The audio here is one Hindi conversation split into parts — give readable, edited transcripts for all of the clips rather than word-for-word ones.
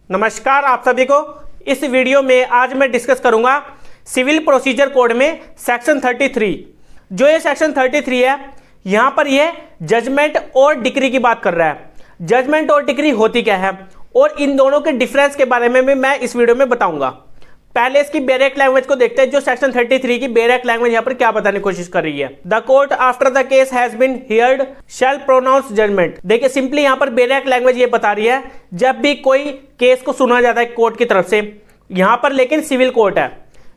नमस्कार आप सभी को। इस वीडियो में आज मैं डिस्कस करूंगा सिविल प्रोसीजर कोड में सेक्शन 33। जो ये सेक्शन 33 है, यहां पर ये जजमेंट और डिक्री की बात कर रहा है। जजमेंट और डिक्री होती क्या है और इन दोनों के डिफरेंस के बारे में भी मैं इस वीडियो में बताऊंगा। पहले इसकी बेरेक लैंग्वेज को देखते हैं। जो सेक्शन 33 की बेरेक लैंग्वेज यहां पर क्या बताने की कोशिश कर रही है। The court after the case has been heard shall pronounce judgment. देखिए सिंपली यहां पर बेरेक लैंग्वेज ये बता रही है, जब भी कोई केस को सुना जाता है कोर्ट की तरफ से, यहां पर लेकिन सिविल कोर्ट है।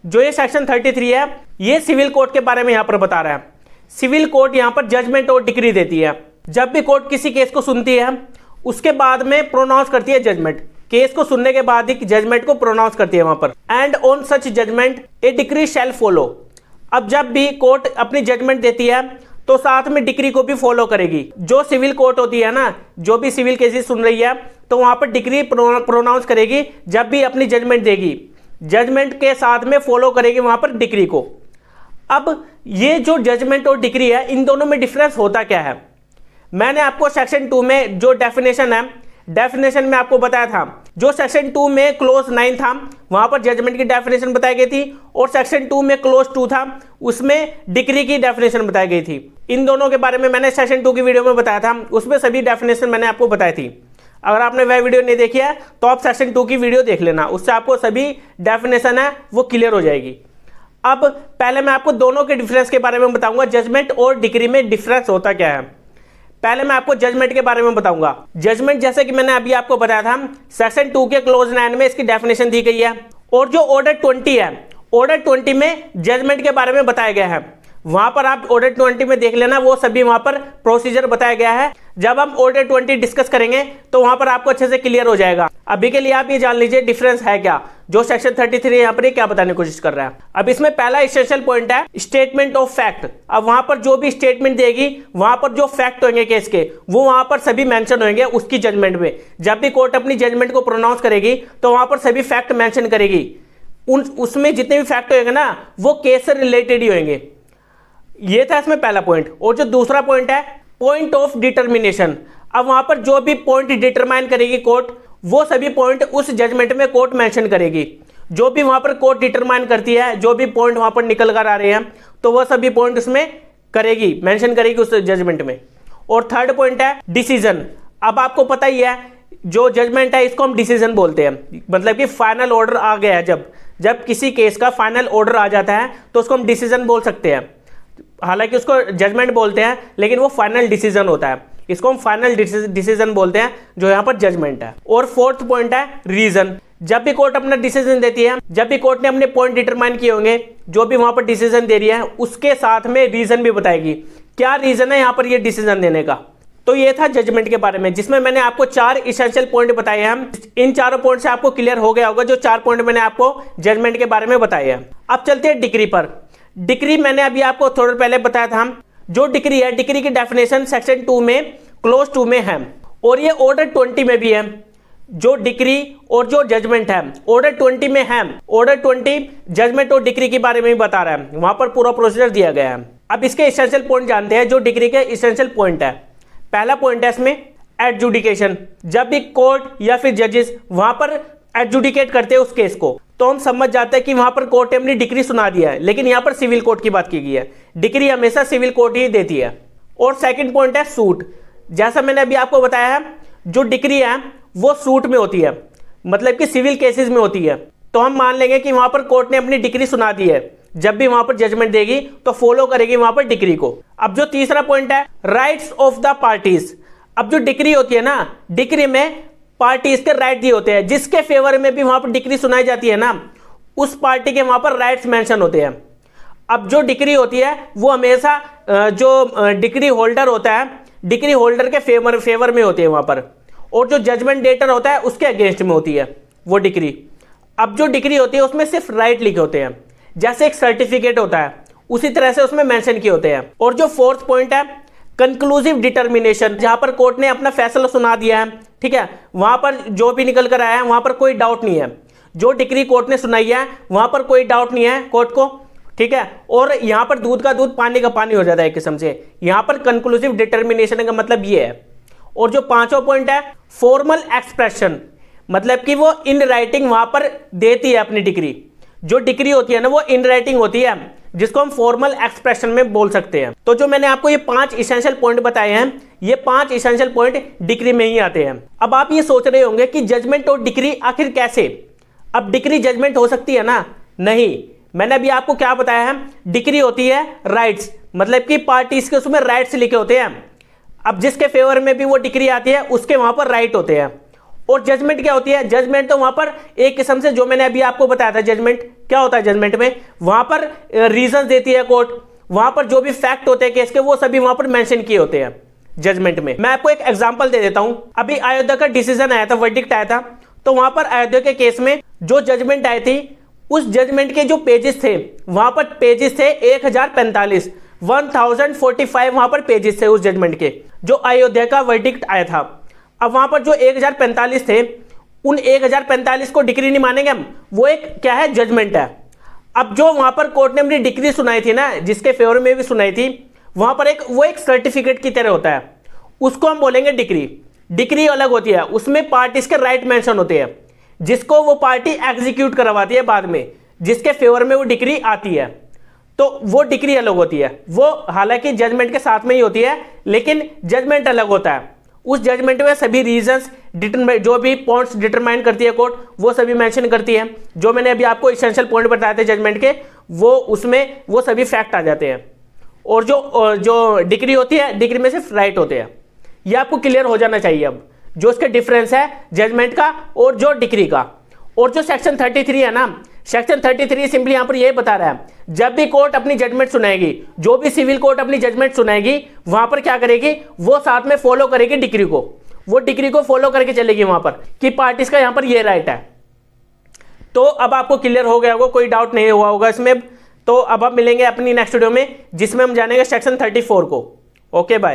जो ये सेक्शन 33 है, ये सिविल कोर्ट के बारे में यहां पर बता रहा है। सिविल कोर्ट यहां पर जजमेंट और डिक्री देती है। जब भी कोर्ट किसी केस को सुनती है, उसके बाद में प्रोनाउंस करती है जजमेंट। केस को सुनने के बाद ही जजमेंट को प्रोनाउंस करती है वहां पर। And on such judgment a decree shall follow. अब जब भी कोर्ट अपनी जजमेंट देती है तो साथ में डिक्री को भी फॉलो करेगी। जो सिविल कोर्ट होती है ना, जो भी सिविल केसेस सुन रही है, तो वहां पर डिक्री प्रोनाउंस करेगी जब भी अपनी जजमेंट देगी। जजमेंट के साथ में फॉलो करेगी वहां पर डिक्री को। अब ये जो जजमेंट और डिक्री है, इन दोनों में डिफरेंस होता क्या है? मैंने आपको सेक्शन 2 में जो डेफिनेशन है, डेफिनेशन में आपको बताया था। जो सेक्शन 2 में क्लोज 9 था, वहां पर जजमेंट की डेफिनेशन बताई गई थी, और सेक्शन 2 में क्लोज 2 था, उसमें डिक्री की डेफिनेशन बताई गई थी। इन दोनों के बारे में मैंने सेक्शन 2 की वीडियो में बताया था, उसमें सभी डेफिनेशन मैंने आपको बताई थी। अगर आपने वह वीडियो नहीं देखी है तो आप सेक्शन 2 की वीडियो देख लेना, उससे आपको सभी डेफिनेशन है वो क्लियर हो जाएगी। अब पहले मैं आपको दोनों के डिफरेंस के बारे में बताऊंगा, जजमेंट और डिक्री में डिफरेंस होता क्या है। पहले मैं आपको जजमेंट के बारे में बताऊंगा। जजमेंट जैसे कि मैंने अभी आपको बताया था, सेक्शन 2 के क्लोज 9 में इसकी डेफिनेशन दी गई है। और जो ऑर्डर 20 है, ऑर्डर 20 में जजमेंट के बारे में बताया गया है। वहां पर आप ऑर्डर 20 में देख लेना, वो सभी वहां पर प्रोसीजर बताया गया है। जब हम ऑर्डर 20 डिस्कस करेंगे तो वहां पर आपको अच्छे से क्लियर हो जाएगा। अभी के लिए आप ये जान लीजिए डिफरेंस है क्या, जो सेक्शन 33 यहाँ पर क्या बताने की कोशिश कर रहा है। अब इसमें पहला एसेंशियल पॉइंट है स्टेटमेंट ऑफ फैक्ट। अब वहां पर जो भी स्टेटमेंट देगी, वहां पर जो फैक्ट होंगे केस के, वो वहां पर सभी मेंशन होंगे उसकी जजमेंट में। जब भी कोर्ट अपनी जजमेंट को प्रोनाउंस करेगी तो वहां पर सभी फैक्ट मेंशन करेगी। उसमें जितने भी फैक्ट होंगे ना, वो केस से रिलेटेड ही होंगे। ये था इसमें पहला पॉइंट। और जो दूसरा पॉइंट है पॉइंट ऑफ डिटर्मिनेशन। अब वहां पर जो भी पॉइंट डिटरमाइन करेगी कोर्ट, वो सभी पॉइंट उस जजमेंट में कोर्ट मेंशन करेगी। जो भी वहां पर कोर्ट डिटरमाइन करती है, जो भी पॉइंट वहां पर निकल कर आ रहे हैं, तो वह सभी पॉइंट उसमें करेगी, मेंशन करेगी उस जजमेंट में। और थर्ड पॉइंट है डिसीजन। अब आपको पता ही है, जो जजमेंट है इसको हम डिसीजन बोलते हैं। मतलब कि फाइनल ऑर्डर आ गया है, जब किसी केस का फाइनल ऑर्डर आ जाता है तो उसको हम डिसीजन बोल सकते हैं। हालांकि उसको जजमेंट बोलते हैं, लेकिन वो फाइनल डिसीजन होता है। इसको हम फाइनल डिसीजन बोलते हैं, जो यहाँ पर जजमेंट है। और फोर्थ पॉइंट है रीजन। जब भी कोर्ट अपना डिसीजन देती है, जब भी कोर्ट ने अपने पॉइंट डिटरमाइन किए होंगे, जो भी वहां पर डिसीजन दे रही है, उसके साथ में रीजन भी बताएगी, क्या रीजन है यहाँ पर ये डिसीजन देने का। तो ये था जजमेंट के बारे में, जिसमें मैंने आपको 4 इसेंशियल पॉइंट बताए हैं। इन चारों पॉइंट से आपको क्लियर हो गया होगा, जो 4 पॉइंट मैंने आपको जजमेंट के बारे में बताए हैं। अब चलते हैं डिक्री पर। डिक्री मैंने अभी आपको थोड़ा पहले बताया था। जो डिक्री है, डिक्री की डेफिनेशन सेक्शन 2 में क्लोज 2 में है, और ये ऑर्डर 20 में भी है। जो डिक्री और जो जजमेंट है ऑर्डर 20 में है। ऑर्डर 20 जजमेंट और डिक्री के बारे में भी बता रहा है, वहां पर पूरा प्रोसीजर दिया गया है। अब इसके एसेंशियल पॉइंट जानते हैं, जो डिक्री के एसेंशियल पॉइंट है। पहला पॉइंट है इसमें एडजुडिकेशन। जब भी कोर्ट या फिर जजेस वहां पर एडजुडिकेट करते हैं उस केस को, तो हम समझ जाते हैं कि वहां पर कोर्ट ने अपनी डिक्री सुना दिया है। लेकिन यहां पर सिविल कोर्ट की बात की गई है, डिक्री हमेशा सिविल कोर्ट ही देती है। और सेकंड पॉइंट है सूट। जैसा मैंने अभी आपको बताया है, जो डिक्री है वो सूट में होती है, मतलब कि सिविल केसेस में होती है। तो हम मान लेंगे कि वहां पर कोर्ट ने अपनी डिक्री सुना दी है, जब भी वहां पर जजमेंट देगी तो फॉलो करेगी वहां पर डिक्री को। अब जो तीसरा पॉइंट है राइट्स ऑफ द पार्टीज। अब जो डिक्री होती है ना, डिक्री में पार्टीज के राइट दिए होते हैं। जिसके फेवर में भी वहां पर डिक्री सुनाई जाती है ना, उस पार्टी के वहां पर राइट्स मेंशन होते हैं। अब जो डिक्री होती है वो हमेशा जो डिक्री होल्डर होता है, डिक्री होल्डर के फेवर में होती है वहां पर। और जो जजमेंट डेटर होता है उसके अगेंस्ट में होती है वो डिक्री। अब जो डिक्री होती है उसमें सिर्फ राइट लिखे होते हैं, जैसे एक सर्टिफिकेट होता है, उसी तरह से उसमें मेंशन किए होते हैं। और जो फोर्थ पॉइंट है कंक्लूसिव डिटर्मिनेशन। जहां पर कोर्ट ने अपना फैसला सुना दिया है, ठीक है, वहां पर जो भी निकल कर आया है वहां पर कोई डाउट नहीं है। जो डिक्री कोर्ट ने सुनाई है वहां पर कोई डाउट नहीं है कोर्ट को, ठीक है। और यहां पर दूध का दूध पानी का पानी हो जाता है एक किस्म से। यहां पर कंक्लूसिव डिटर्मिनेशन का मतलब ये है। और जो पांचवा पॉइंट है फॉर्मल एक्सप्रेशन, मतलब कि वो इन राइटिंग वहां पर देती है अपनी डिग्री। जो डिग्री होती है ना वो इन राइटिंग होती है, जिसको हम फॉर्मल एक्सप्रेशन में बोल सकते हैं। तो जो मैंने आपको ये 5 इसेंशियल पॉइंट बताए हैं, ये 5 इसेंशियल पॉइंट डिग्री में ही आते हैं। अब आप ये सोच रहे होंगे कि जजमेंट और डिग्री आखिर कैसे? अब डिग्री जजमेंट हो सकती है ना? नहीं, मैंने अभी आपको क्या बताया है, डिग्री होती है राइट्स, मतलब कि पार्टीज के उसमें राइट्स लिखे होते हैं। अब जिसके फेवर में भी वो डिग्री आती है उसके वहां पर राइट होते हैं। और जजमेंट क्या होती है? जजमेंट तो वहां पर एक किस्म से, जो मैंने अभी आपको बताया था, जजमेंट क्या होता है? जजमेंट में वहां पर रीजन देती है कोर्ट, वहां पर जो भी फैक्ट होते हैं केस के वो सभी वहां पर मेंशन किए होते हैं जजमेंट में। मैं आपको एक एग्जांपल दे देता हूं। अभी अयोध्या का डिसीजन आया था, वर्डिक्ट आया था, तो वहां पर अयोध्या के केस में जो जजमेंट आई थी, उस जजमेंट के जो पेजेस थे, वहां पर पेजेस थे 1045 वहां पर पेजेस थे उस जजमेंट के, जो अयोध्या का वर्डिक्ट आया था। अब वहां पर जो 1045 थे, उन 1045 को डिग्री नहीं मानेंगे हम, वो एक क्या है? जजमेंट है। अब जो वहां पर कोर्ट ने अपनी डिग्री सुनाई थी ना, जिसके फेवर में भी सुनाई थी, वहां पर वो एक सर्टिफिकेट की तरह होता है, उसको हम बोलेंगे डिग्री। डिग्री अलग होती है, उसमें पार्टीज के राइट मेंशन होते हैं, जिसको वो पार्टी एग्जीक्यूट करवाती है बाद में, जिसके फेवर में वो डिग्री आती है, तो वो डिग्री अलग होती है। वो हालांकि जजमेंट के साथ में ही होती है, लेकिन जजमेंट अलग होता है। उस जजमेंट में सभी रीजंस जो भी पॉइंट्स डिटरमाइन करती है कोर्ट, वो सभी मेंशन करती है। जो मैंने अभी आपको एसेंशियल पॉइंट बताए थे जजमेंट के, वो उसमें वो सभी फैक्ट आ जाते हैं। और जो डिग्री होती है, डिग्री में सिर्फ राइट होते हैं। ये आपको क्लियर हो जाना चाहिए अब, जो इसका डिफरेंस है जजमेंट का और जो डिग्री का। और जो सेक्शन 33 है ना, सेक्शन 33 सिंपली यहां पर यह बता रहा है, जब भी कोर्ट अपनी जजमेंट सुनाएगी, जो भी सिविल कोर्ट अपनी जजमेंट सुनाएगी, वहां पर क्या करेगी? वो साथ में फॉलो करेगी डिग्री को, वो डिग्री को फॉलो करके चलेगी वहां पर कि पार्टीज का यहां पर ये राइट है। तो अब आपको क्लियर हो गया होगा, कोई डाउट नहीं हुआ होगा इसमें। तो अब हम मिलेंगे अपनी नेक्स्ट वीडियो में, जिसमें हम जानेंगे सेक्शन 34 को। Okay bye.